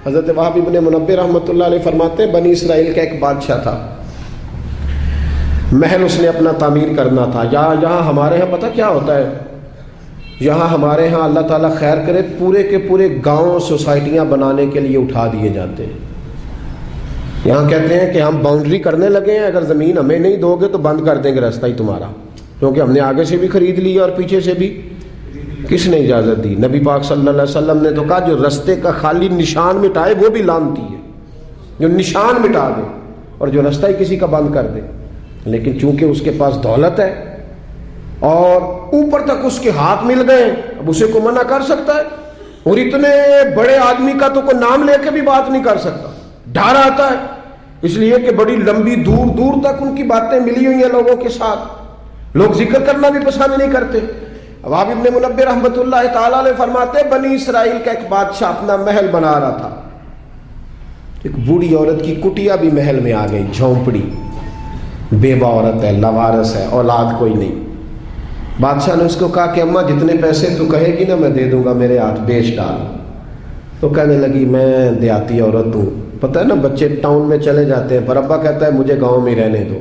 حضرت وہب ابن منبہ رحمۃ اللہ علیہ فرماتے ہیں بنی اسرائیل کا ایک بادشاہ تھا، محل اس نے اپنا تعمیر کرنا تھا۔ یہاں ہمارے ہاں پتہ کیا ہوتا ہے، یہاں ہمارے ہاں اللہ تعالیٰ خیر کرے پورے کے پورے گاؤں سوسائٹیاں بنانے کے لیے اٹھا دیے جاتے ہیں۔ یہاں کہتے ہیں کہ ہم باؤنڈری کرنے لگے ہیں، اگر زمین ہمیں نہیں دو گے تو بند کر دیں گے راستہ ہی تمہارا، کیونکہ ہم نے آگے سے بھی خرید لیا اور پیچھے سے بھی۔ کس نے اجازت دی؟ نبی پاک صلی اللہ علیہ وسلم نے تو کہا جو رستے کا خالی نشان مٹائے وہ بھی لعنتی ہے، جو نشان مٹا دے اور جو رستہ ہی کسی کا بند کر دے۔ لیکن چونکہ اس کے پاس دولت ہے اور اوپر تک اس کے ہاتھ مل گئے، اب اسے کو منع کر سکتا ہے؟ اور اتنے بڑے آدمی کا تو کوئی نام لے کے بھی بات نہیں کر سکتا، ڈر آتا ہے، اس لیے کہ بڑی لمبی دور دور تک ان کی باتیں ملی ہوئی ہیں لوگوں کے ساتھ، لوگ ذکر کرنا بھی پسند نہیں کرتے۔ وہب ابن منبہ رحمۃ اللہ تعالی علیہ فرماتے بنی اسرائیل کا ایک بادشاہ اپنا محل بنا رہا تھا، ایک بوڑھی عورت کی کٹیا بھی محل میں آ گئی، جھونپڑی، بیوہ عورت ہے، لاوارث ہے، اولاد کوئی نہیں۔ بادشاہ نے اس کو کہا کہ اماں جتنے پیسے تو کہے گی نا میں دے دوں گا، میرے ہاتھ بیچ ڈال۔ تو کہنے لگی میں دیہاتی عورت ہوں، پتہ ہے نا بچے ٹاؤن میں چلے جاتے ہیں پر ابا کہتا ہے مجھے گاؤں میں رہنے دو،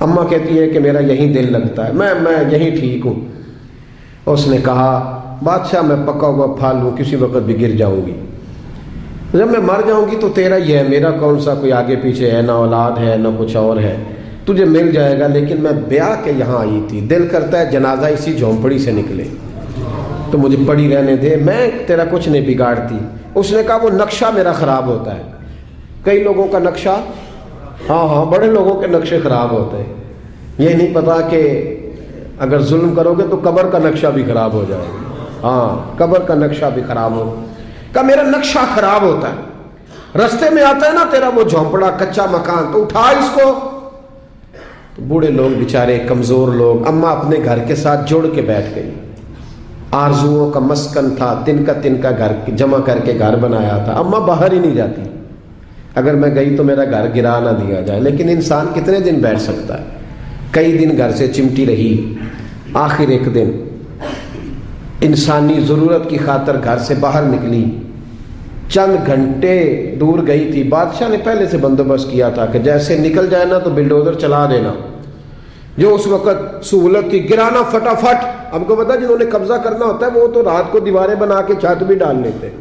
اماں کہتی ہے کہ میرا یہیں دل لگتا ہے، میں یہیں ٹھیک ہوں۔ اس نے کہا بادشاہ میں پکا ہوا پھل ہوں، کسی وقت بھی گر جاؤں گی، جب میں مر جاؤں گی تو تیرا ہی ہے، میرا کون سا کوئی آگے پیچھے ہے، نہ اولاد ہے نہ کچھ اور ہے، تجھے مل جائے گا، لیکن میں بیاہ کے یہاں آئی تھی، دل کرتا ہے جنازہ اسی جھونپڑی سے نکلے تو مجھے پڑی رہنے دے، میں تیرا کچھ نہیں بگاڑتی۔ اس نے کہا وہ نقشہ میرا خراب ہوتا ہے، کئی لوگوں کا نقشہ، ہاں بڑے لوگوں کے نقشے خراب ہوتے ہیں، یہ نہیں پتا کہ اگر ظلم کرو گے تو قبر کا نقشہ بھی خراب ہو جائے گا، ہاں قبر کا نقشہ بھی خراب ہو۔ کہ میرا نقشہ خراب ہوتا ہے، رستے میں آتا ہے نا تیرا وہ جھونپڑا کچا مکان، تو اٹھا اس کو۔ تو بوڑھے لوگ بیچارے کمزور لوگ، اماں اپنے گھر کے ساتھ جوڑ کے بیٹھ گئی، آرزوؤں کا مسکن تھا، تن کا گھر جمع کر کے گھر بنایا تھا، اماں باہر ہی نہیں جاتی، اگر میں گئی تو میرا گھر گرا نہ دیا جائے۔ لیکن انسان کتنے دن بیٹھ سکتا ہے؟ کئی دن گھر سے چمٹی رہی، آخر ایک دن انسانی ضرورت کی خاطر گھر سے باہر نکلی، چند گھنٹے دور گئی تھی، بادشاہ نے پہلے سے بندوبست کیا تھا کہ جیسے نکل جائے نا تو بلڈوزر چلا دینا، جو اس وقت سہولت تھی، گرانا فٹافٹ۔ ہم کو پتا جنہوں نے قبضہ کرنا ہوتا ہے وہ تو رات کو دیواریں بنا کے چھت بھی ڈال لیتے ہیں،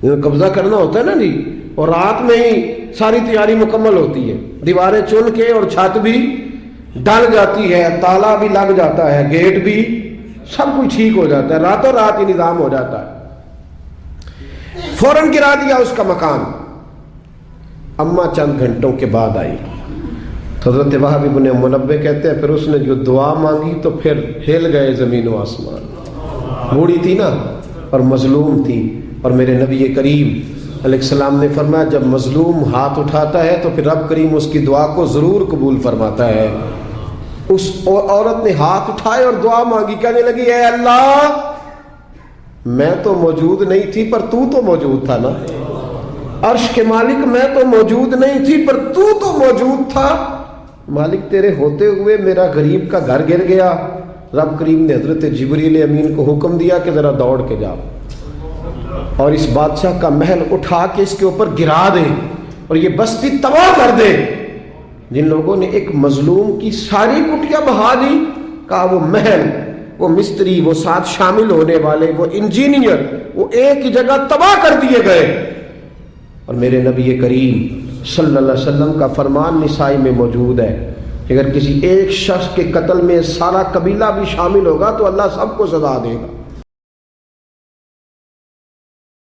جنہوں قبضہ کرنا ہوتا ہے نا جی، اور رات میں ہی ساری تیاری مکمل ہوتی ہے، دیواریں چن کے اور چھت بھی ڈل جاتی ہے، تالا بھی لگ جاتا ہے، گیٹ بھی، سب کچھ ٹھیک ہو جاتا ہے، راتوں رات ہی نظام ہو جاتا ہے۔ فوراً گرا دیا اس کا مکان۔ اماں چند گھنٹوں کے بعد آئی، حضرت وہب ابن منبہ کہتے ہیں پھر اس نے جو دعا مانگی تو پھر ہل گئے زمین و آسمان۔ بوڑھی تھی نا اور مظلوم تھی، اور میرے نبی کریم علیہ السلام نے فرمایا جب مظلوم ہاتھ اٹھاتا ہے تو پھر رب کریم اس کی دعا کو ضرور قبول فرماتا ہے۔ اس عورت نے ہاتھ اٹھائے اور دعا مانگی، کہنے لگی اے اللہ میں تو موجود نہیں تھی پر تو موجود تھا نا، عرش کے مالک میں تو موجود نہیں تھی پر تو موجود تھا، مالک تیرے ہوتے ہوئے میرا غریب کا گھر گر گیا۔ رب کریم نے حضرت جبریل امین کو حکم دیا کہ ذرا دوڑ کے جاؤ اور اس بادشاہ کا محل اٹھا کے اس کے اوپر گرا دے اور یہ بستی تباہ کر دے۔ جن لوگوں نے ایک مظلوم کی ساری کٹیاں بہا دی، کہا وہ محل، وہ مستری، وہ ساتھ شامل ہونے والے، وہ انجینئر، وہ ایک ہی جگہ تباہ کر دیے گئے۔ اور میرے نبی کریم صلی اللہ علیہ وسلم کا فرمان نسائی میں موجود ہے کہ اگر کسی ایک شخص کے قتل میں سارا قبیلہ بھی شامل ہوگا تو اللہ سب کو سزا دے گا۔